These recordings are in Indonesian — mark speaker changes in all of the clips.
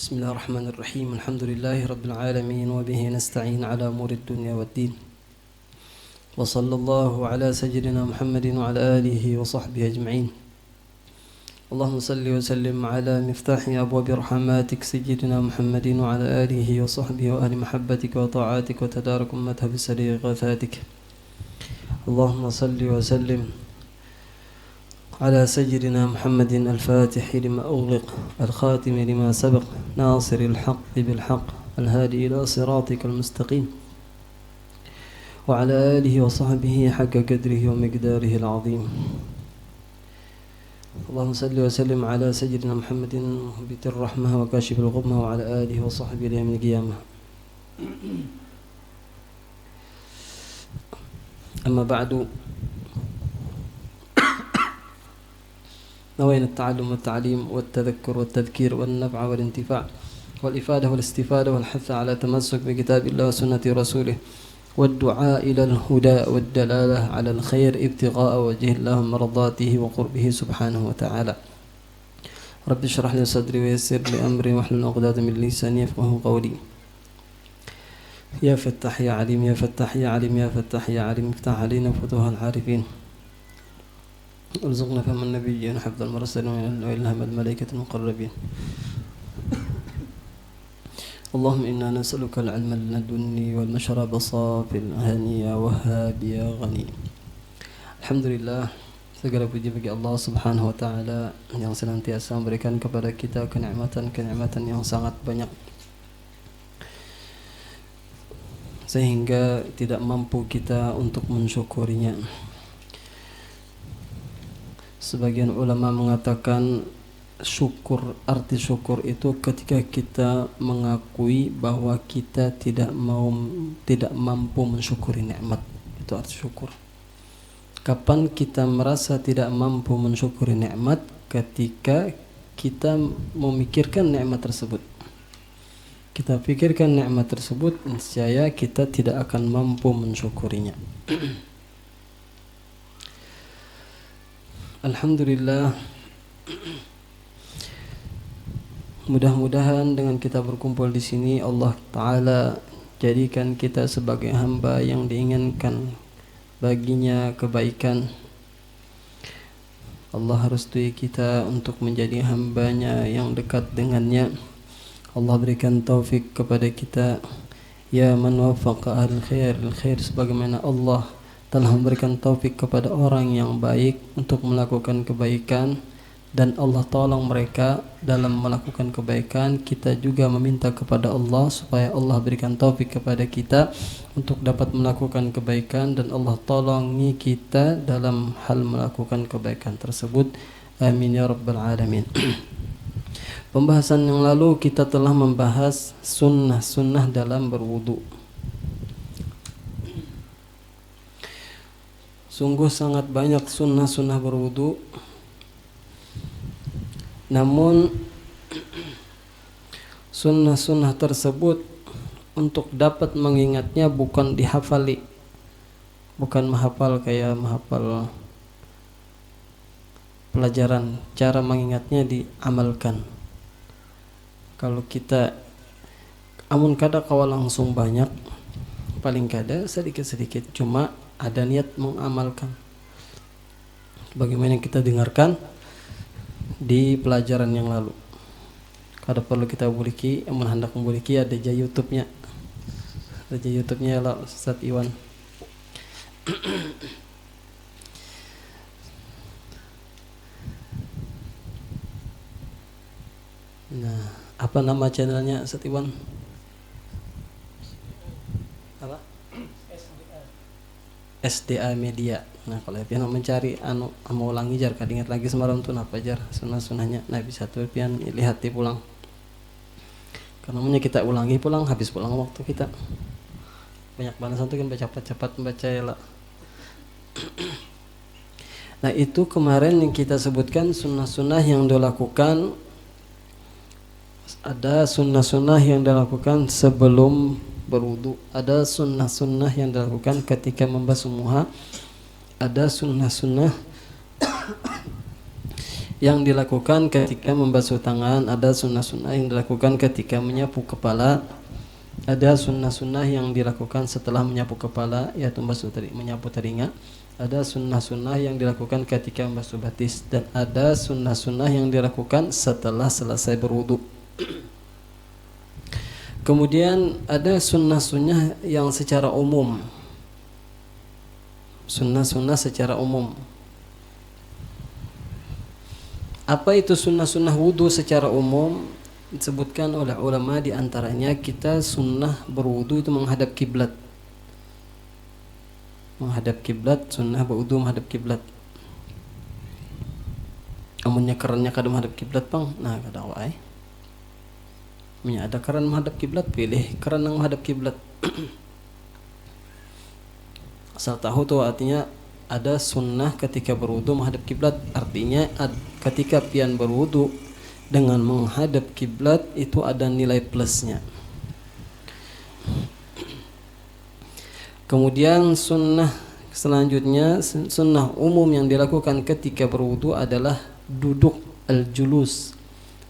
Speaker 1: بسم الله الرحمن الرحيم. الحمد لله رب العالمين وبه نستعين على أمور الدنيا والدين، وصلى الله على سيدنا محمد وعلى آله وصحبه أجمعين. اللهم صل وسلم على مفتاح أبواب رحماتك سيدنا محمد وعلى آله وصحبه وأهل محبتك وطاعاتك وتدارك أمتها بسرير غثاتك. اللهم صل وسلم على سيدنا محمد الفاتح لما أغلق الخاتم لما سبق ناصر الحق بالحق الهادي إلى صراطك المستقيم وعلى آله وصحبه حق قدره ومقداره العظيم. اللهم صل وسلم على سيدنا محمد مهبط الرحمة وكاشف الغمة وعلى آله وصحبه ليوم القيامة. أما بعد، نوينا التعلم والتعليم والتذكر والتذكير والنفع والانتفاع والإفادة والاستفادة والحث على تمسك بكتاب الله وسنة رسوله والدعاء إلى الهدى والدلالة على الخير ابتغاء وجه الله مرضاته وقربه سبحانه وتعالى. رب اشرح لي صدري ويسر لي أمري واحلل عقدة من لساني يفقهوا قولي. يا فتاح يا عليم يا فتاح يا عليم يا فتاح يا عليم افتح علينا فتوح العارفين، ارزقنا فهم النبيين حفظ المرسلين وإلهام الملائكة المقربين. اللهم إنا نسألك العلم اللدني والمشرب صافي الهنية وهاب يا غني. Alhamdulillah, segala puji bagi Allah Subhanahu wa taala yang senantiasa memberikan kepada kita kenikmatan-kenikmatan yang sangat banyak sehingga tidak mampu kita untuk mensyukurinya. Sebagian ulama mengatakan syukur, arti syukur itu ketika kita mengakui bahwa kita tidak mampu mensyukuri nikmat. Itu arti syukur. Kapan kita merasa tidak mampu mensyukuri nikmat? Ketika kita memikirkan nikmat tersebut. Kita pikirkan nikmat tersebut, niscaya kita tidak akan mampu mensyukurinya. Alhamdulillah, mudah-mudahan dengan kita berkumpul di sini Allah Ta'ala jadikan kita sebagai hamba yang diinginkan baginya kebaikan. Allah restui kita untuk menjadi hambanya yang dekat dengannya. Allah berikan taufik kepada kita, ya man waffaqa al-khair sebagaimana Allah telah memberikan taufik kepada orang yang baik untuk melakukan kebaikan, dan Allah tolong mereka dalam melakukan kebaikan. Kita juga meminta kepada Allah supaya Allah berikan taufik kepada kita untuk dapat melakukan kebaikan, dan Allah tolongi kita dalam hal melakukan kebaikan tersebut. Amin ya rabbal alamin. Pembahasan yang lalu kita telah membahas sunnah-sunnah dalam berwudu. Sungguh sangat banyak sunnah-sunnah berwudu. Namun sunnah-sunnah tersebut untuk dapat mengingatnya bukan dihafali, bukan menghafal kayak menghafal pelajaran. Cara mengingatnya diamalkan. Kalau kita amun kada kawa langsung banyak, paling kada sedikit-sedikit, cuma ada niat mengamalkan. Bagaimana kita dengarkan di pelajaran yang lalu. Kada perlu kita buliki, amun hendak membuliki ada aja YouTube-nya. Ada aja YouTube-nya lah Ustaz Iwan. Nah, apa nama channelnya Ustaz Iwan? Apa? SDA Media. Nah, kalau pian mencari mau ulangi jar kadingat lagi semalam tuh apa jar sunah-sunahnya. Nah, bisa tuh pian lihat di pulang. Karena kita ulangi pulang, habis pulang waktu kita. Banyak banget tuh kan baca cepat membaca ya lah. Nah, itu kemarin yang kita sebutkan sunnah-sunnah yang dilakukan. Ada sunnah-sunnah yang dilakukan sebelum berwudu, ada sunnah-sunnah yang dilakukan ketika membasuh muka, ada sunnah-sunnah yang dilakukan ketika membasuh tangan, ada sunnah-sunnah yang dilakukan ketika menyapu kepala, ada sunnah-sunnah yang dilakukan setelah menyapu kepala, yaitu menyapu telinga, ada sunnah-sunnah yang dilakukan ketika membasuh batis, dan ada sunnah-sunnah yang dilakukan setelah selesai berwudu. Kemudian ada sunnah-sunnah yang secara umum. Sunnah-sunnah secara umum. Apa itu sunnah-sunnah wudu secara umum? Disebutkan oleh ulama, di antaranya kita sunnah berwudu itu menghadap kiblat. Menghadap kiblat, sunnah berwudu menghadap kiblat. Amunnya kerannya kada menghadap kiblat bang, nah kada wae. Ada keran menghadap kiblat, pilih keran yang menghadap kiblat. Asal tahu tuh artinya ada sunnah ketika berwudu menghadap kiblat, artinya ketika pian berwudu dengan menghadap kiblat itu ada nilai plusnya. Kemudian sunnah selanjutnya, sunnah umum yang dilakukan ketika berwudu adalah duduk, al-julus,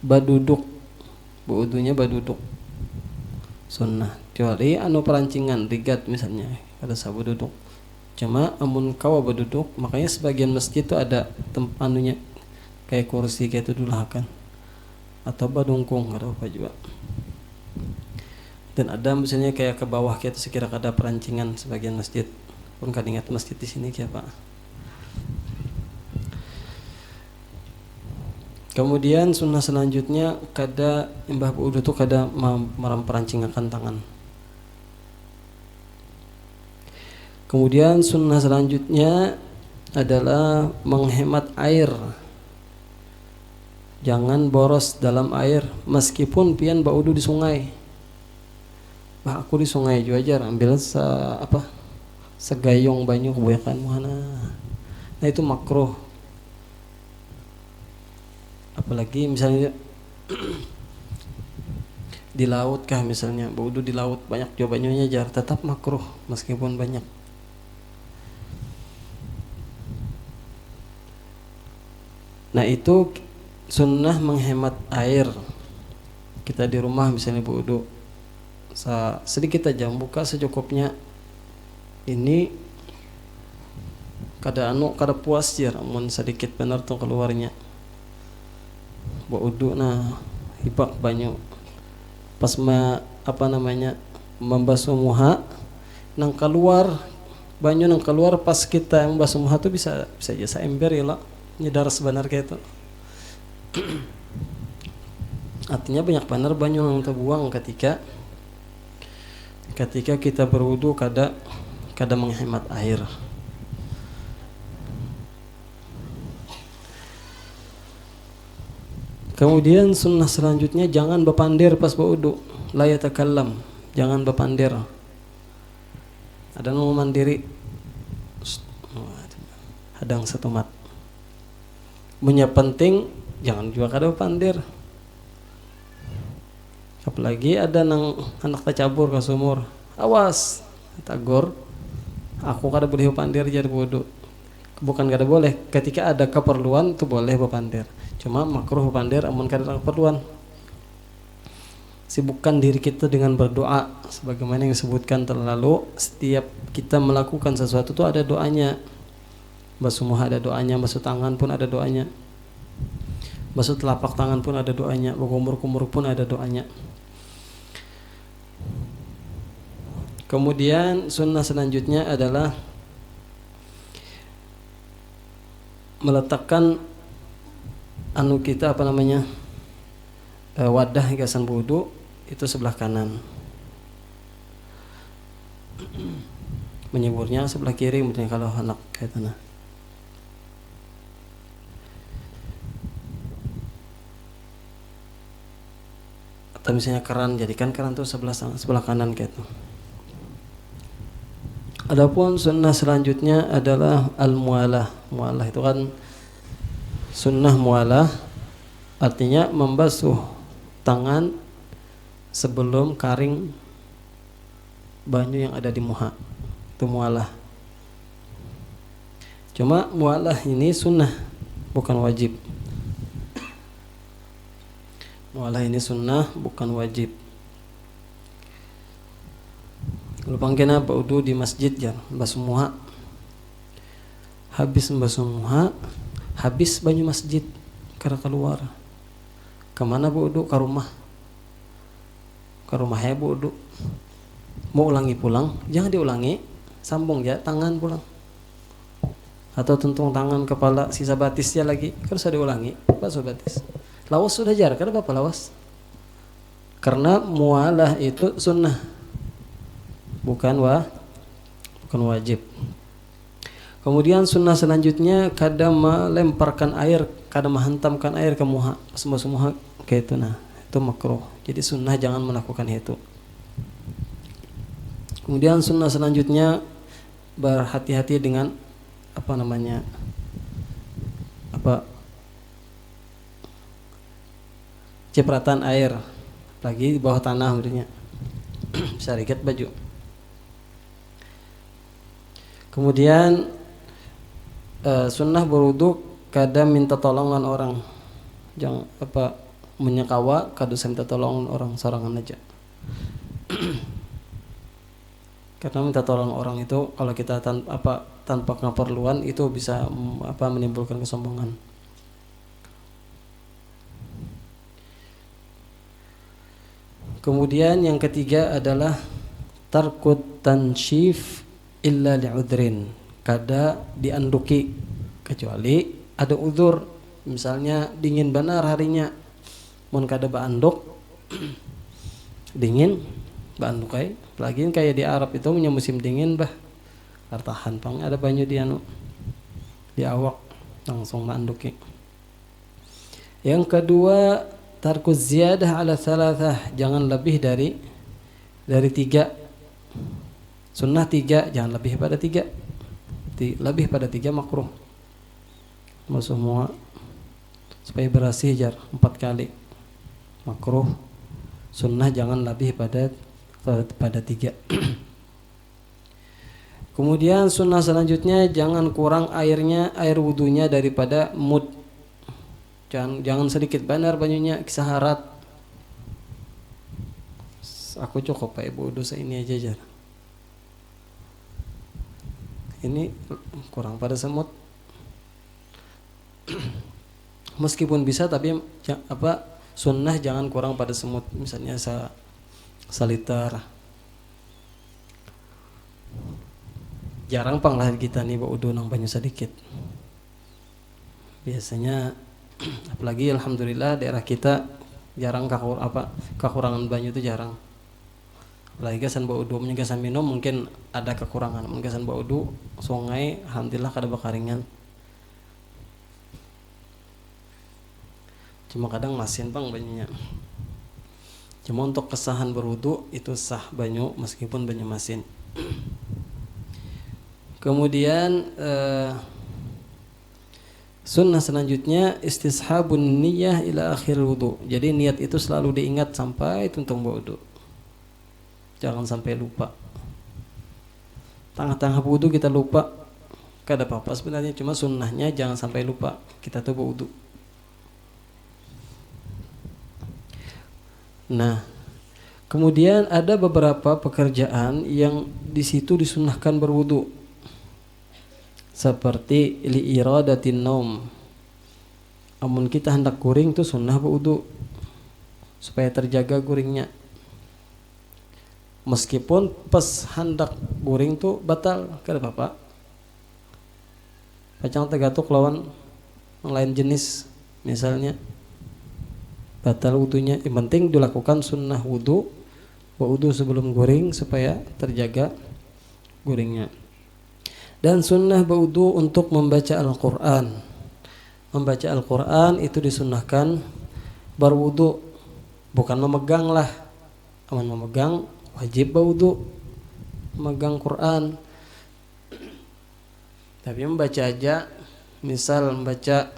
Speaker 1: baduduk. Wudunya baduduk sunnah, kecuali anu perancingan rigat misalnya ada sabu duduk. Cuma amun kawa baduduk, makanya sebagian masjid itu ada anunya kayak kursi kayak itu dulu kan, atau badungkung atau apa juga. Dan ada misalnya kayak ke bawah kayak itu sekira ada perancingan sebagian masjid. Pun kan ingat masjid di sini kayak Pak. Kemudian sunnah selanjutnya kada imbah wudu tu kada meramperancingakan tangan. Kemudian sunnah selanjutnya adalah menghemat air. Jangan boros dalam air meskipun pian baudu di sungai. Bah aku di sungai juga aja ambil segayong banyu kebanyakan mana. Nah itu makruh. Apalagi misalnya di laut kah misalnya, baudu di laut banyak jawabannya jar, tetap makruh meskipun banyak. Nah itu sunnah menghemat air. Kita di rumah misalnya baudu sedikit aja buka secukupnya. Ini kada puas jar, amun sedikit benar tuh keluarnya. Wudu nah hibak banyu pas membasuh muha nang keluar banyu nang keluar pas kita membasuh muha tuh bisa aja saember ya lah nyedar sebenar kayak itu. Artinya banyak benar banyu yang terbuang ketika kita berwudu kada menghemat air. Kemudian sunnah selanjutnya jangan berpandir pas berwudu, la yatakallam, jangan berpandir. Ada mau mandiri hadang setumat. Punya penting jangan juga kada berpandir. Apalagi ada nang anak tercabur ke sumur, awas tagor, aku kada boleh berpandir jadi wudu. Bukan kada boleh, ketika ada keperluan itu boleh berpandir. Cuma makruh berpandir amun kada ada keperluan. Sibukkan diri kita dengan berdoa sebagaimana yang disebutkan terlalu. Setiap kita melakukan sesuatu itu ada doanya. Basuh muha ada doanya, basuh tangan pun ada doanya, basuh telapak tangan pun ada doanya, berkumur-kumur pun ada doanya. Kemudian sunnah selanjutnya adalah meletakkan wadah hiasan wudu itu sebelah kanan, menyeburnya sebelah kiri mungkin kalau anak kayak tanah. Atau misalnya keran, jadikan keran tuh sebelah kanan kayak itu. Adapun sunnah selanjutnya adalah al-mualah. Mualah itu kan sunnah mualah, artinya membasuh tangan sebelum karing banyu yang ada di muha. Itu mualah. Cuma mualah ini sunnah, bukan wajib. Mualah ini sunnah bukan wajib. Lupang kena baudu di masjid ya, basuh muha. Habis basuh muha, habis banyu masjid karena keluar. Kemana baudu? Ke rumah. Ke rumahnya baudu. Mau ulangi pulang, jangan diulangi, sambung ya tangan pulang. Atau tuntung tangan kepala sisa batisnya lagi, terus ada diulangi, basuh batis. Lawas sudah jar, kenapa Bapak lawas? Karena mualah itu sunnah. Bukan wajib. Kemudian sunnah selanjutnya kadang melemparkan air, kadang menghantamkan air ke muha, semua kayak itu. Nah, itu makruh. Jadi sunnah jangan melakukan itu. Kemudian sunnah selanjutnya berhati-hati dengan cipratan air lagi di bawah tanah udah bisa riket baju. Kemudian sunnah berwudu kadang minta tolongan orang, jangan menyekawa kadang minta tolong orang sorangan aja. Karena minta tolong orang itu kalau kita tanpa keperluan itu bisa menimbulkan kesombongan. Kemudian yang ketiga adalah tarkut tanshif illa li'udrin, kada dianduki kecuali ada udzur, misalnya dingin benar harinya, mun kada baanduk dingin baanduk lagi kayak di Arab itu punya musim dingin artahan pang ada banyu di awak langsung baanduki. Yang kedua tarkuz ziyadah ala thalathah, jangan lebih dari 3. Sunnah 3, jangan lebih pada 3. Lebih pada 3 makruh. Semua supaya berasih jar 4 kali. Makruh. Sunnah jangan lebih pada 3. Kemudian sunnah selanjutnya jangan kurang air wudunya daripada mud. Jangan sedikit benar banyunya kisaharat. Aku cukup Ibu dosa ini aja jar. Ini kurang pada semut. Meskipun bisa tapi sunnah jangan kurang pada semut, misalnya saliter. Jarang panglah kita nih wudu nang banyu sedikit. Biasanya apalagi alhamdulillah daerah kita jarang kekurangan banyu itu jarang. Apalagi gasan wudu gasan minum mungkin ada kekurangan. Mun gasan wudu sungai alhamdulillah kada bakaringan. Cuma kadang masin bang banyunya. Cuma untuk kesahan berwudu itu sah banyu meskipun banyu masin. Kemudian sunnah selanjutnya istishabun niyyah ila akhir wudu. Jadi niat itu selalu diingat sampai tuntung wudu. Jangan sampai lupa. Tengah-tengah wudu kita lupa, kada apa-apa sebenarnya, cuma sunnahnya jangan sampai lupa kita tuh wudu. Nah, kemudian ada beberapa pekerjaan yang di situ disunnahkan berwudu. Seperti li'iradatin naum. Amun kita hendak guring tuh sunnah berwudu supaya terjaga guringnya. Meskipun pas hendak guring tuh batal, kada apa-apa. Pacang tegatuk lawan lain jenis misalnya batal wudunya. Yang penting dilakukan sunnah wudu sebelum guring supaya terjaga guringnya. Dan sunnah wudu untuk membaca Al-Quran. Membaca Al-Quran itu disunnahkan berwudu, bukan memegang lah. Aman memegang wajib wudu, memegang Quran. Tapi membaca aja, misal membaca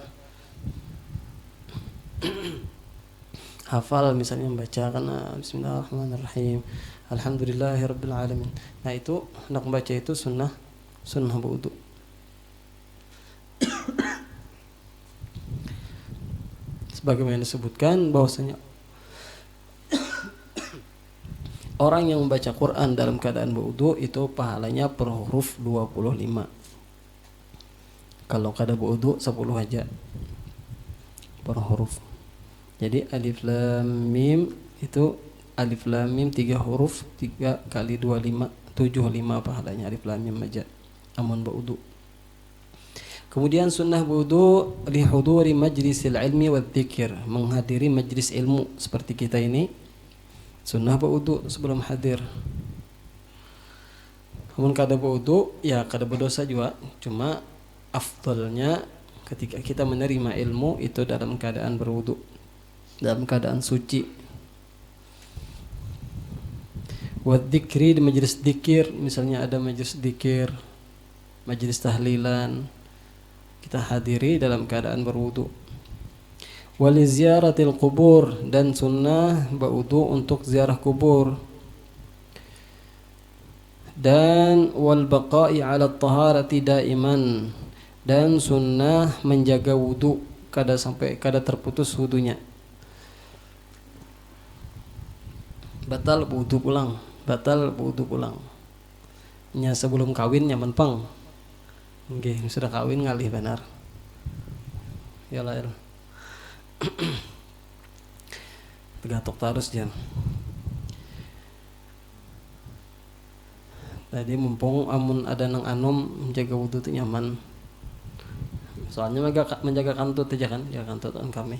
Speaker 1: hafal misalnya membaca karena Bismillahirrahmanirrahim, Alhamdulillahirabbil alamin. Nah itu hendak membaca itu sunnah wudu. Sebagaimana disebutkan bahwasanya orang yang membaca Quran dalam keadaan berwudu itu pahalanya per huruf 25. Kalau kada berwudu 10 aja per huruf. Jadi alif lam mim itu alif lam mim 3 huruf, 3 kali 25 75 pahalanya alif lam mim aja amun berwudu. Kemudian sunnah wudu li huduri majlisil ilmi wa dzikir, menghadiri majlis ilmu seperti kita ini. Sunnah wudu sebelum hadir. Namun kada wudu ya kada berdosa juga, cuma afdalnya ketika kita menerima ilmu itu dalam keadaan berwudu, dalam keadaan suci. Wa dzikri di majlis dzikir, misalnya ada majlis dzikir, majlis tahlilan, kita hadiri dalam keadaan berwudu. Wal ziyaratil qubur, dan sunnah berwudu untuk ziarah kubur. Dan wal baqa'i 'ala taharati daiman, dan sunnah menjaga wudu kada terputus wudunya. Batal wudu pulang. Nya sebelum kawin nyaman pang. Nggih, sudah kawin ngalih benar. Yalah. Tegatok terus jan. Tadi mumpung amun ada nang anom menjaga wudu itu nyaman. Soalnya menjaga kantut aja kan, jaga kantut kan kami.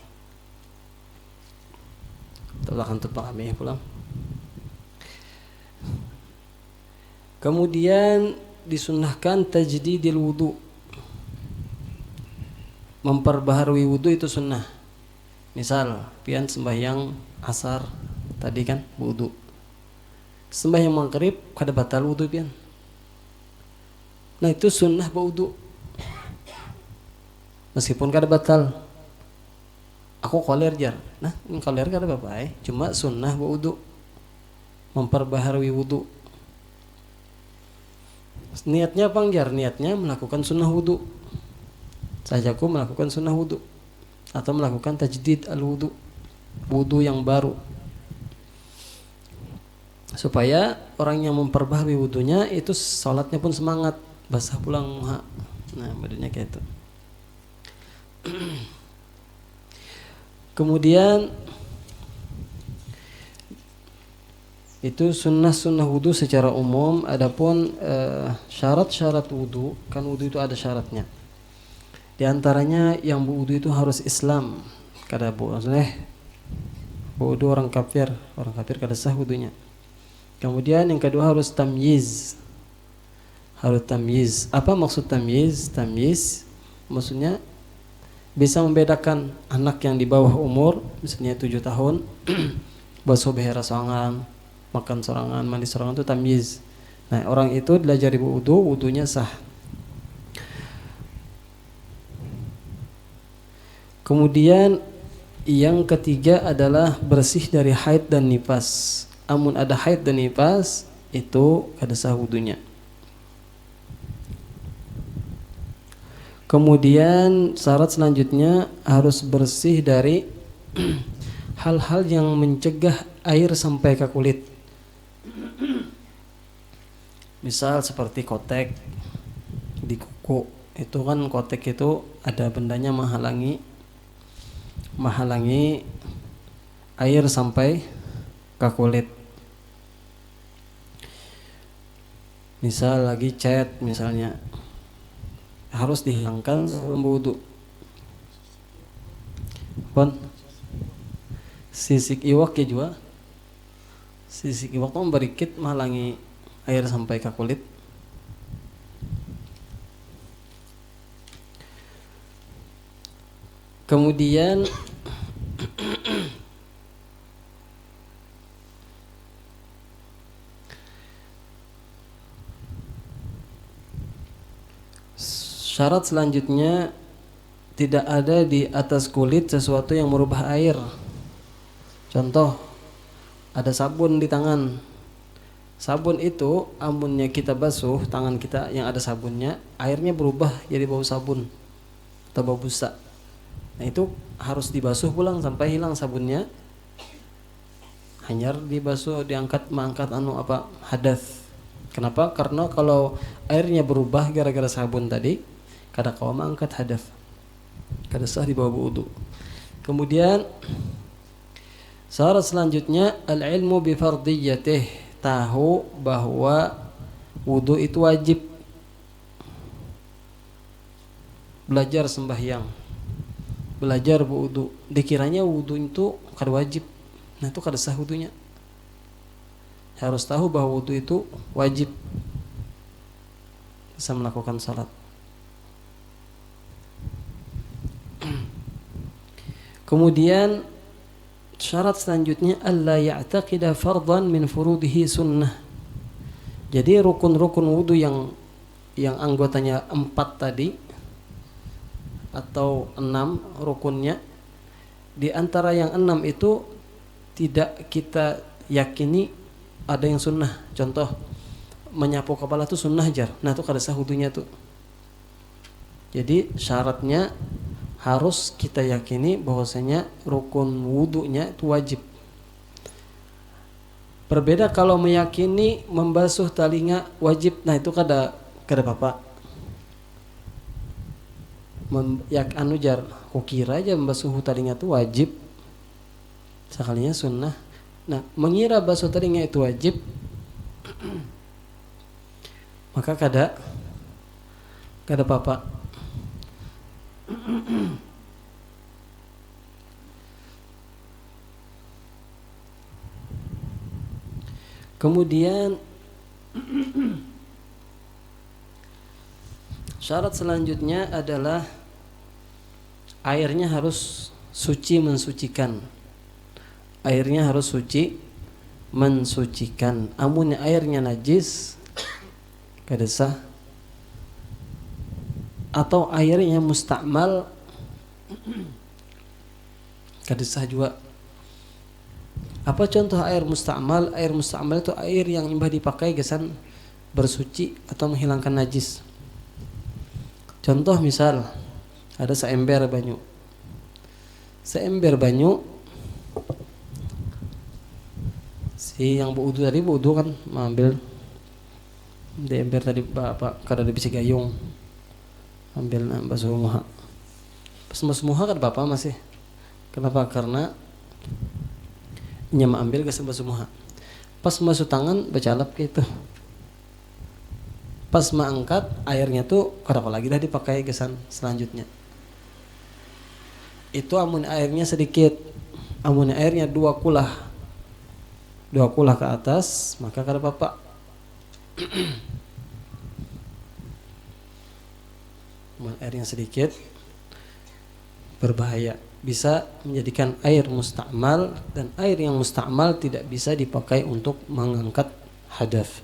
Speaker 1: Telah kantut pak kami pulang. Kemudian disunnahkan tajdidil wudu, memperbaharui wudu itu sunnah. Misal pian sembahyang asar tadi kan wudu, sembahyang maghrib kada batal wudu pian, nah itu sunnah wudu meskipun kada batal. Aku koler jar, nah koler kada apa-apa, cuma sunnah wudu, memperbaharui wudu. Niatnya apa jar? Niatnya melakukan sunnah wudu. Sajaku melakukan sunnah wudu atau melakukan tajdid al wudu, wudu yang baru, supaya orang yang memperbaharui wudunya itu salatnya pun semangat, basah pulang muha. Nah, badannya kayak itu. Kemudian itu sunnah wudu secara umum. Adapun syarat-syarat wudu, kan wudu itu ada syaratnya. Di antaranya yang wudu itu harus Islam. Kada boleh wudu orang kafir kada sah wudunya. Kemudian yang kedua harus tamyiz. Harus tamyiz. Apa maksud tamyiz? Tamyiz maksudnya bisa membedakan anak yang di bawah umur, misalnya 7 tahun, basuh behera sorangan, makan sorangan, mandi sorangan, itu tamyiz. Nah, orang itu diajari wudu, wudunya sah. Kemudian yang ketiga adalah bersih dari haid dan nifas. Amun ada haid dan nifas itu kada sah wudunya. Kemudian syarat selanjutnya harus bersih dari hal-hal yang mencegah air sampai ke kulit. Misal seperti kotek di kuku, itu kan kotek itu ada bendanya menghalangi air sampai ke kulit. Misal lagi cat misalnya, harus dihilangkan sebelum wudu. Pon sisik iwak ya juga. Sisik iwak itu berikit menghalangi air sampai ke kulit. Kemudian syarat selanjutnya tidak ada di atas kulit sesuatu yang merubah air. Contoh, ada sabun di tangan. Sabun itu amunnya kita basuh tangan kita yang ada sabunnya, airnya berubah jadi bau sabun atau bau busa. Nah, itu harus dibasuh pulang sampai hilang sabunnya. hanya dibasuh, mengangkat hadas. Kenapa? Karena kalau airnya berubah gara-gara sabun tadi, kada kawa mengangkat hadas, kada sah di bawah wudu. Kemudian syarat selanjutnya al-ilmu bi fardiyatih, tahu bahwa wudu itu wajib. Belajar sembahyang, belajar wudu, dikiranya wudu itu kada wajib. Nah itu kada sah wudunya. Harus tahu bahwa wudu itu wajib bisa melakukan salat. Kemudian syarat selanjutnya alla ya'taqida fardhan min furudihi sunnah. Jadi rukun-rukun wudu yang anggotanya 4 tadi atau 6 rukunnya, di antara yang 6 itu tidak kita yakini ada yang sunnah. Contoh menyapu kepala itu sunnah jar. Nah itu kada sah wudunya tuh. Jadi syaratnya harus kita yakini bahwasanya rukun wudunya itu wajib. Berbeda kalau meyakini membasuh telinga wajib. Nah itu kada apa. Jar, kukira aja membasuh telinga itu wajib, sekalinya sunnah. Nah mengira basuh telinga itu wajib, maka kada apa. Kemudian syarat selanjutnya adalah airnya harus suci mensucikan. Airnya harus suci mensucikan. Amun airnya najis kada sah. Atau airnya mustakmal kada sah juga. Apa contoh air mustakmal? Air mustakmal itu air yang imbah dipakai gesan bersuci atau menghilangkan najis. Contoh misal ada seember banyu. Seember banyu, si yang berwudu tadi berwudu kan mengambil di ember tadi apa kada bisa gayung. Ambil basuh muha. Pas basuh muha kan bapak masih. Kenapa? Karena nyama ambil gesan basuh muha. Pas basuh tangan bacalap gitu. Pas mengangkat airnya tuh kada lagi dah dipakai gesan selanjutnya. Itu amun airnya sedikit. Amun airnya 2 kulah ke atas, maka kada apa-apa. Amun airnya sedikit berbahaya, bisa menjadikan air mustakmal, dan air yang mustakmal tidak bisa dipakai untuk mengangkat hadas.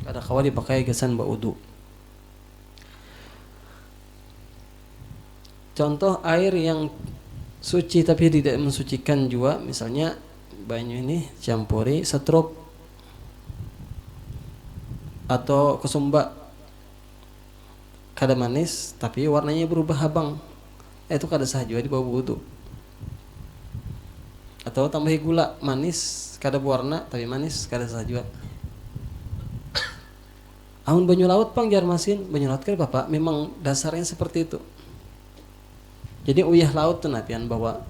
Speaker 1: Kada kawa dipakai gesan wudu. Contoh air yang suci tapi tidak mensucikan juga, misalnya banyu ini campuri setrup atau kesumba, kada manis tapi warnanya berubah abang, itu kada sah juga di bawah wudu. Atau tambahi gula manis kada berwarna tapi manis, kada sah juga. Amun banyu laut pang jar masin, banyu laut kan bapak memang dasarnya seperti itu. Jadi uyah laut tuh napian bawa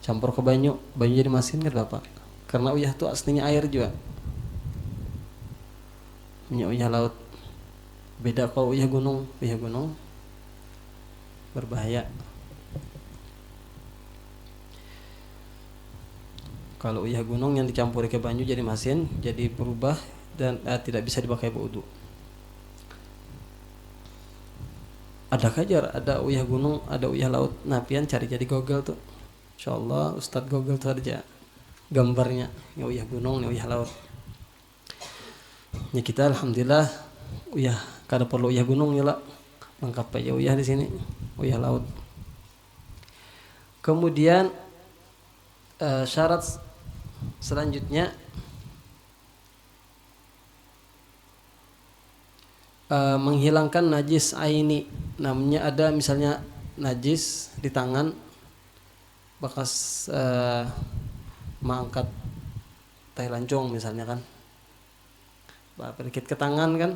Speaker 1: campur ke banyu jadi masin kan bapak. Karena uyah tuh aslinya air juga. Uyah laut. Beda kalau uyah gunung berbahaya. Kalau uyah gunung yang dicampuri ke banyu jadi masin, jadi berubah dan tidak bisa dipakai wudu. Ada kajar, ada uyah gunung, ada uyah laut. Nah, pian cari jadi Google tuh. Insyaallah Ustadz Google tuh ada gambarnya, ini uyah gunung, ini uyah laut. Ya kita alhamdulillah uyah kada perlu uyah gunung ya lah. Lengkap aja uyah di sini, uyah laut. Kemudian syarat selanjutnya menghilangkan najis aini. Namanya ada misalnya najis di tangan bekas mengangkat tai lancung misalnya kan, pedikit ke tangan kan,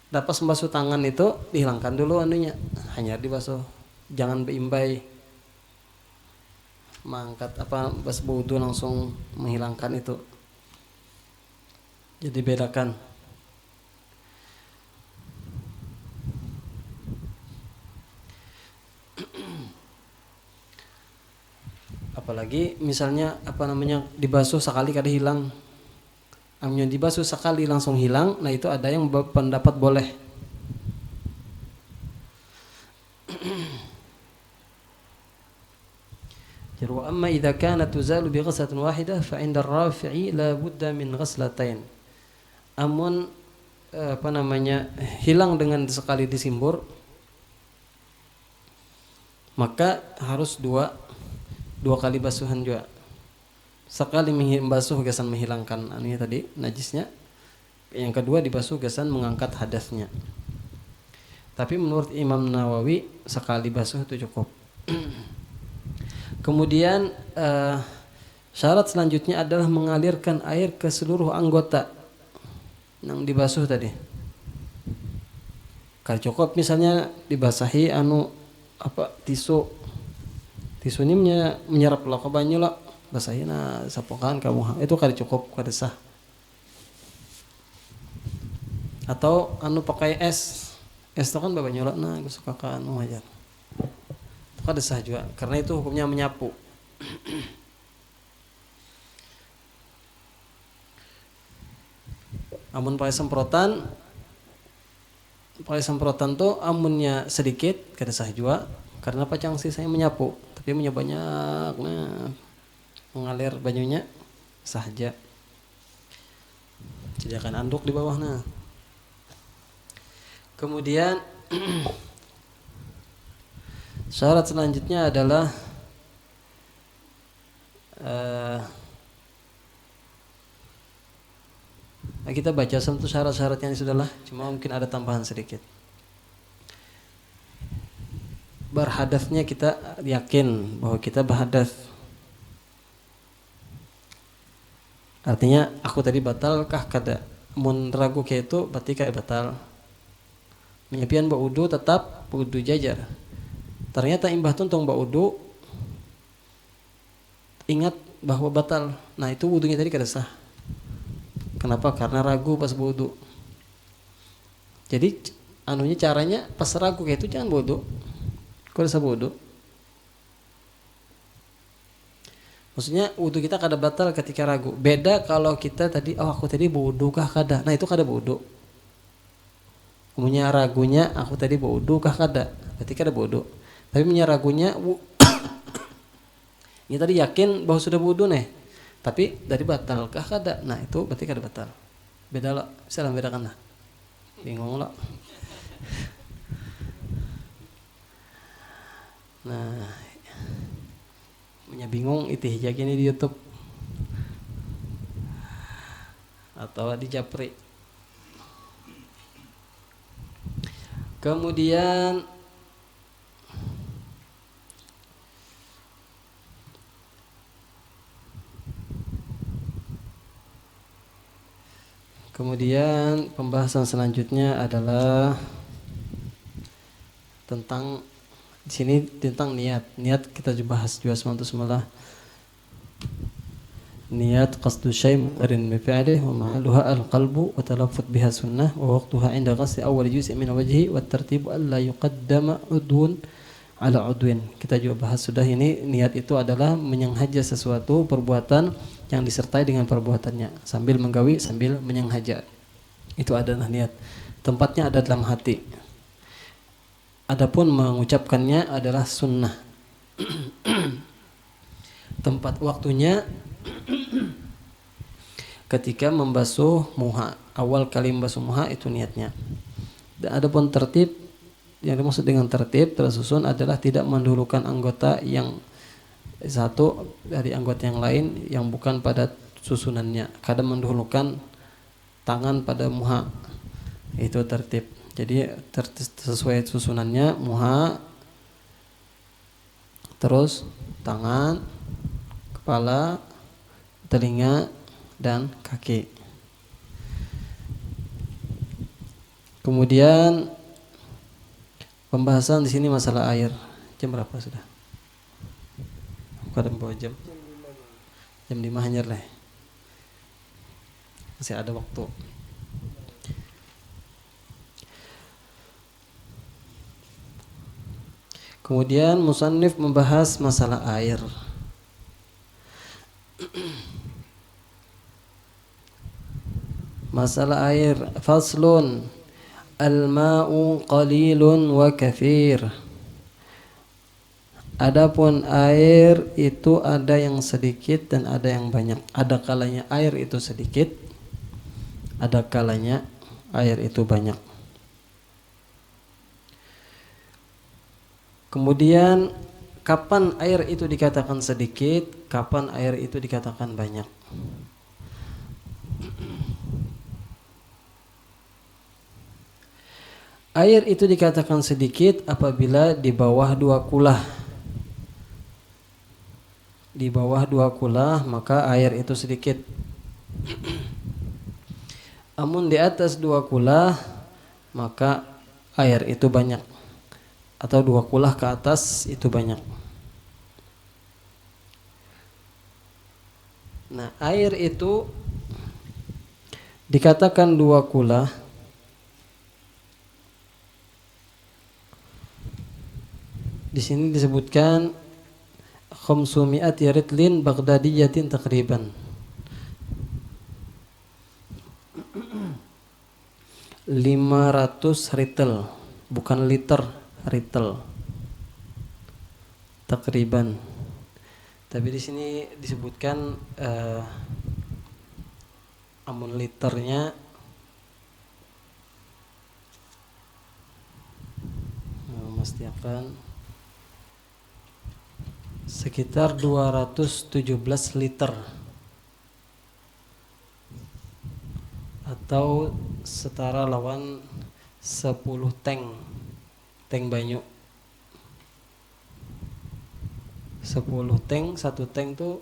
Speaker 1: dapat membasuh tangan itu dihilangkan dulu anunya, hanya dibasuh, jangan beimbai mengangkat basuh wudu langsung menghilangkan itu. Jadi bedakan. Apalagi misalnya dibasuh sekali kada hilang, amnya dibasuh sekali langsung hilang, nah itu ada yang pendapat boleh. Wa amma idza kanat tuzalu bi ghaslatin wahidah fa 'inda ar-rafi'i la budda min ghaslatain. Amun hilang dengan sekali disimbur, maka harus dua kali basuhan juga. Sekali membasuh gasan menghilangkan anunya tadi najisnya, yang kedua dibasuh gasan mengangkat hadasnya. Tapi menurut Imam Nawawi sekali basuh itu cukup. Kemudian syarat selanjutnya adalah mengalirkan air ke seluruh anggota yang dibasuh tadi. Kalau cukup misalnya dibasahi tisu ini menyerap lah ke banyu lah, basahin sapokan kamu itu kada cukup, kada sah. Atau pakai es itu kan banyu lah, nah suka kan aja itu kada sah juga, karena itu hukumnya menyapu. Amun pakai semprotan tuh amunnya sedikit kada sah juga, karena pacang sisanya menyapu, tapi punya banyak, nah mengalir banyunya saja. Sediakan anduk di bawah. Nah kemudian syarat selanjutnya adalah kita baca satu syarat-syaratnya sudahlah, cuma mungkin ada tambahan sedikit. Berhadasnya kita yakin bahwa kita berhadas. Artinya aku tadi batalkah kada? Mun ragu kayak itu berarti kayak batal. Menyapian baudu tetap wudu jajar. Ternyata imbah tuntung baudu ingat bahwa batal. Nah itu wudunya tadi kada sah. Kenapa? Karena ragu pas wudu. Jadi caranya pas ragu kayak itu jangan wudu. Kau bisa wudu. Maksudnya wudu kita kada batal ketika ragu. Beda kalau kita tadi aku tadi wudu kah kada. Nah itu kada wudu. Punya ragunya aku tadi wudu kah kada. Berarti kada wudu. Tapi punya ragunya ini tadi yakin bahwa sudah wudu nih. Tapi dari batal kah kada. Nah itu berarti kada batal. Beda lah. Bisa lah bedakan lah. Bingung lah. Nah, punya bingung itu hijak ini di YouTube atau di Japri. Kemudian pembahasan selanjutnya adalah tentang di sini tentang niat. Niat kita bahas juga semula. Niat qasdu syai' muqarrin bi fi'lihi wa ma'aluha al-qalbu wa talaffuz biha sunnah wa waqtuha 'inda ghasli awwal juz'in min wajhi wa tartibu alla yuqaddama udwun ala udwin. Kita juga bahas sudah ini, niat itu adalah menyenghaja sesuatu perbuatan yang disertai dengan perbuatannya, sambil menggawi sambil menyenghaja. Itu adalah niat. Tempatnya ada dalam hati. Adapun mengucapkannya adalah sunnah. Tempat waktunya ketika membasuh muha. Awal kali membasuh muha itu niatnya. Dan adapun tertib, yang dimaksud dengan tertib tersusun adalah tidak mendahulukan anggota yang satu dari anggota yang lain yang bukan pada susunannya. Kadang mendahulukan tangan pada muha. Itu tertib. Jadi sesuai susunannya muha, terus tangan, kepala, telinga, dan kaki. Kemudian pembahasan di sini masalah air. Jam berapa sudah? Bukan bawa jam. Jam 5 hanyar lah. Masih ada waktu. Kemudian musannif membahas masalah air. Masalah air. Faslun. Al-ma'u qalilun wa kathir. Adapun air itu ada yang sedikit dan ada yang banyak. Ada kalanya air itu sedikit, ada kalanya air itu banyak. Kemudian kapan air itu dikatakan sedikit, kapan air itu dikatakan banyak. Air itu dikatakan sedikit apabila di bawah 2 kulah. Di bawah 2 kulah maka air itu sedikit. Namun di atas 2 kulah maka air itu banyak. Atau 2 kulah ke atas itu banyak. Nah, air itu dikatakan 2 kulah di sini disebutkan khamsumi'at ritlin baghdadiyatin takriban. 500 ritel, bukan liter, ritel. Takriban. Tapi di sini disebutkan amun liternya memastikan sekitar 217 liter atau setara lawan 10 tank banyu. 10 tank, 1 tank tuh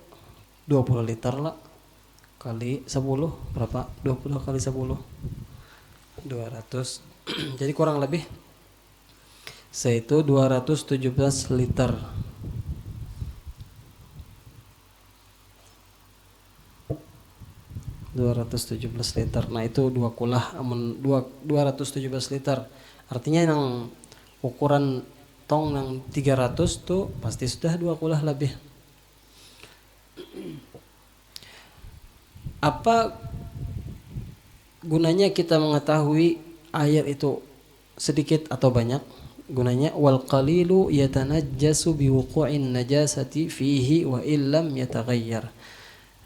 Speaker 1: 20 liter lah, kali 10 berapa? 20 kali 10 200. Jadi kurang lebih yaitu 217 liter. liter. Nah itu 2 kulah, 217 liter. Artinya yang ukuran tong yang 300 tuh pasti sudah 2 kulah lebih. Apa gunanya kita mengetahui air itu sedikit atau banyak? Gunanya wal qalilu yatanajjasu biwuqu'in najasati fihi wa illam yataghayyar.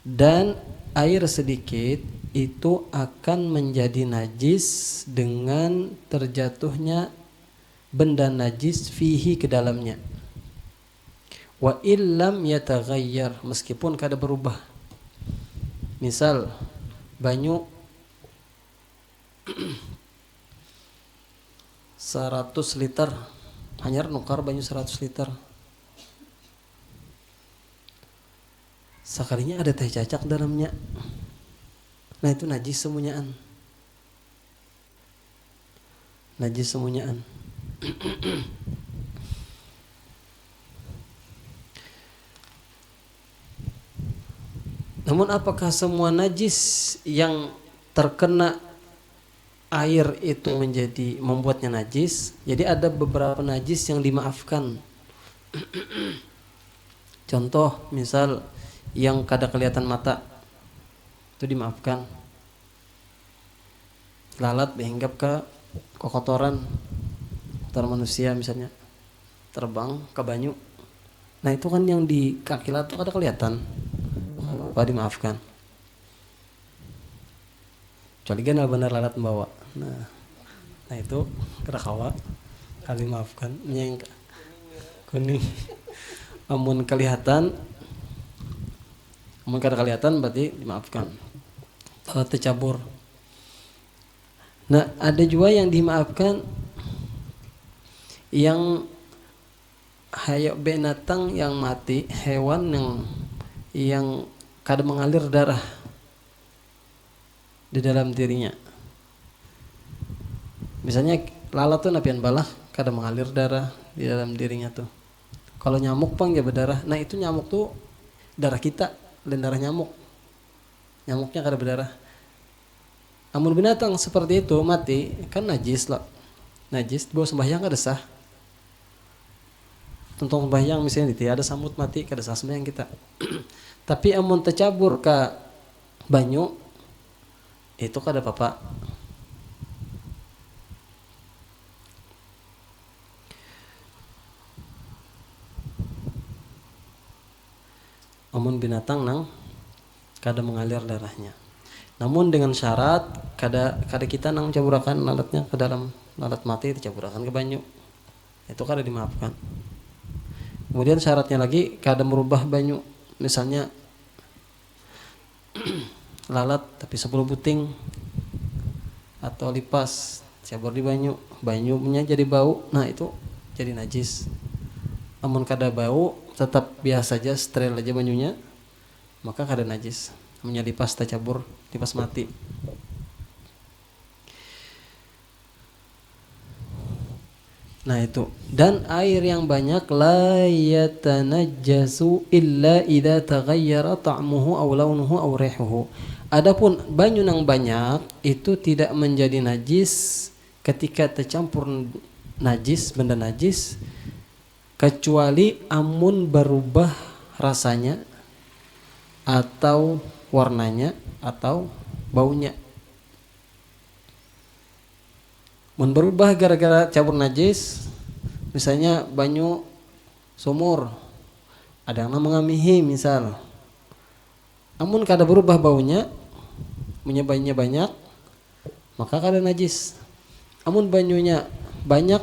Speaker 1: Dan air sedikit itu akan menjadi najis dengan terjatuhnya benda najis fihi ke dalamnya. Wa illam yataghayyar, meskipun kada berubah. Misal banyu 100 liter, hanya nukar banyu 100 liter. Sekalinya ada teh cacak dalamnya. Nah itu najis semuanyaan. Najis semuanyaan. Namun apakah semua najis yang terkena air itu menjadi membuatnya najis? Jadi ada beberapa najis yang dimaafkan. Contoh misal yang kada kelihatan mata itu dimaafkan. Lalat dihinggap ke kotoran manusia misalnya, terbang ke banyu. Nah itu kan yang di kaki lalat itu kada kelihatan, apa dimaafkan. Kecuali kan benar lalat membawa. Nah itu kerakawa kali maafkan. Yang kuning amun kelihatan, amun kada kelihatan berarti dimaafkan. Kalau tercabur. Nah ada juga yang dimaafkan yang hayat binatang yang mati, hewan yang kada mengalir darah di dalam dirinya. Misalnya lalat tuh napian balah kada mengalir darah di dalam dirinya tuh. Kalau nyamuk pang dia berdarah. Nah itu nyamuk tuh darah kita dan darah nyamuk. Nyamuknya kada berdarah. Amun binatang seperti itu mati kan najis lah. Najis bawa sembahyang kada sah. Tentang sembahyang misalnya ada samut mati kada sah sembahyang kita. Tapi amun tercabur ke banyu itu kada apa-apa. Amun binatang nang kada mengalir darahnya. Namun dengan syarat kada kita nang caburakan lalatnya ke dalam lalat mati dicaburakan ke banyu. Itu kada dimaafkan. Kemudian syaratnya lagi kada merubah banyu. Misalnya lalat tapi 10 puting atau lipas cabur di banyu, banyunya jadi bau, nah itu jadi najis. Amun kada bau tetap biasa aja, steril aja banyunya, maka kada najis. Amunnya lipas cabur, lipas mati. Nah itu. Dan air yang banyak la yatanajjasu illa idza taghayyara ta'muhu aw launuhu aw rihuhu. Adapun banyu nang banyak itu tidak menjadi najis ketika tercampur najis, benda najis, kecuali amun berubah rasanya atau warnanya atau baunya. Mun berubah gara-gara campur najis, misalnya banyu sumur, ada yang mengamihi misal. Amun kada berubah baunya, banyunya banyak, maka kada najis. Amun banyunya banyak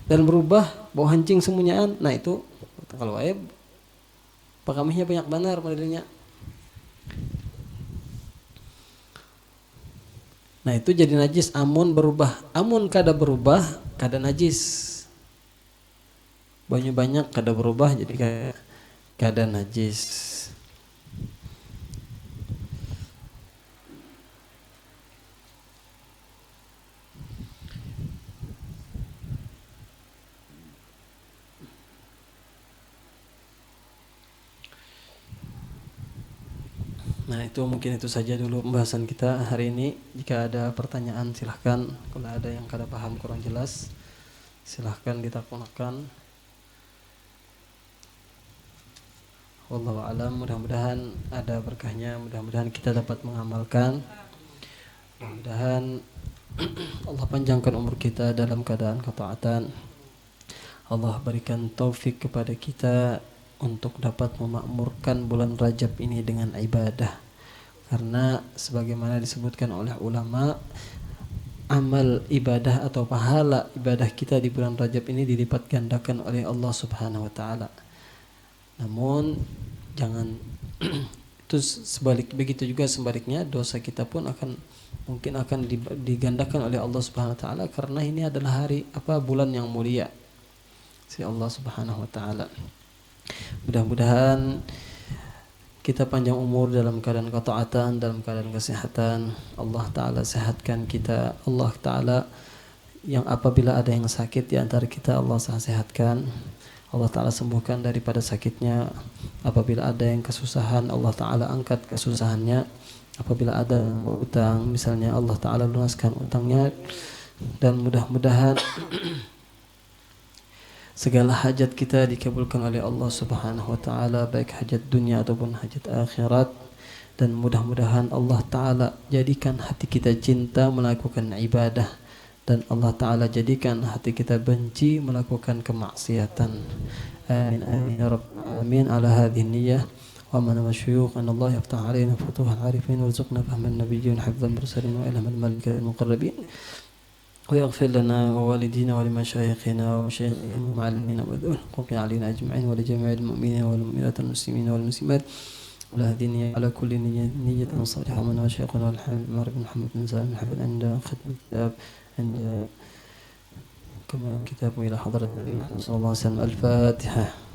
Speaker 1: dan berubah bau hancing semuanyaan, nah itu kalau aib pakamihnya banyak benar modelnya. Nah itu jadi najis amun berubah. Amun kada berubah kada najis. Banyu banyak kada berubah jadi kada najis. Nah itu mungkin itu saja dulu pembahasan kita hari ini. Jika ada pertanyaan silahkan. Kalau ada yang kada paham kurang jelas silahkan ditakunakan. Wallahu a'lam. Mudah-mudahan ada berkahnya. Mudah-mudahan kita dapat mengamalkan. Mudah-mudahan Allah panjangkan umur kita dalam keadaan ketaatan. Allah berikan taufik kepada kita untuk dapat memakmurkan bulan Rajab ini dengan ibadah. Karena sebagaimana disebutkan oleh ulama, amal ibadah atau pahala ibadah kita di bulan Rajab ini dilipat gandakan oleh Allah Subhanahu wa taala. Namun jangan itu begitu juga sebaliknya, dosa kita pun mungkin akan digandakan oleh Allah Subhanahu wa taala karena ini adalah bulan yang mulia si Allah Subhanahu wa taala. Mudah-mudahan kita panjang umur dalam keadaan ketaatan, dalam keadaan kesehatan. Allah Ta'ala sehatkan kita. Allah Ta'ala yang apabila ada yang sakit di antara kita, Allah sehatkan. Allah Ta'ala sembuhkan daripada sakitnya. Apabila ada yang kesusahan, Allah Ta'ala angkat kesusahannya. Apabila ada utang, misalnya Allah Ta'ala lunaskan utangnya. Dan mudah-mudahan segala hajat kita dikabulkan oleh Allah Subhanahu wa taala, baik hajat dunia ataupun hajat akhirat. Dan mudah-mudahan Allah Ta'ala jadikan hati kita cinta melakukan ibadah, dan Allah Ta'ala jadikan hati kita benci melakukan kemaksiatan. Amin amin ya rabb alamin. Ala hadhihi niyyah wa man masyuyukh an Allah yaftah alaina futuhal arifin warzuqna fahman nabiyyin hifdzal mursalin wa ilmal malaikal muqarrabin. ويغفر لنا ووالدينا ولمشايخنا ومشايخهم ومعلمينا وذوي علينا أجمعين ولجميع المؤمنين والمؤمنات والمسلمين والمسلمات والهادين على كل نية صالحة من وشيخنا والحمد بن محمد بن سالم الحفظ عند ختم الكتاب عند كما كتابه إلى حضرة النبي صلى الله عليه وسلم. الفاتحة.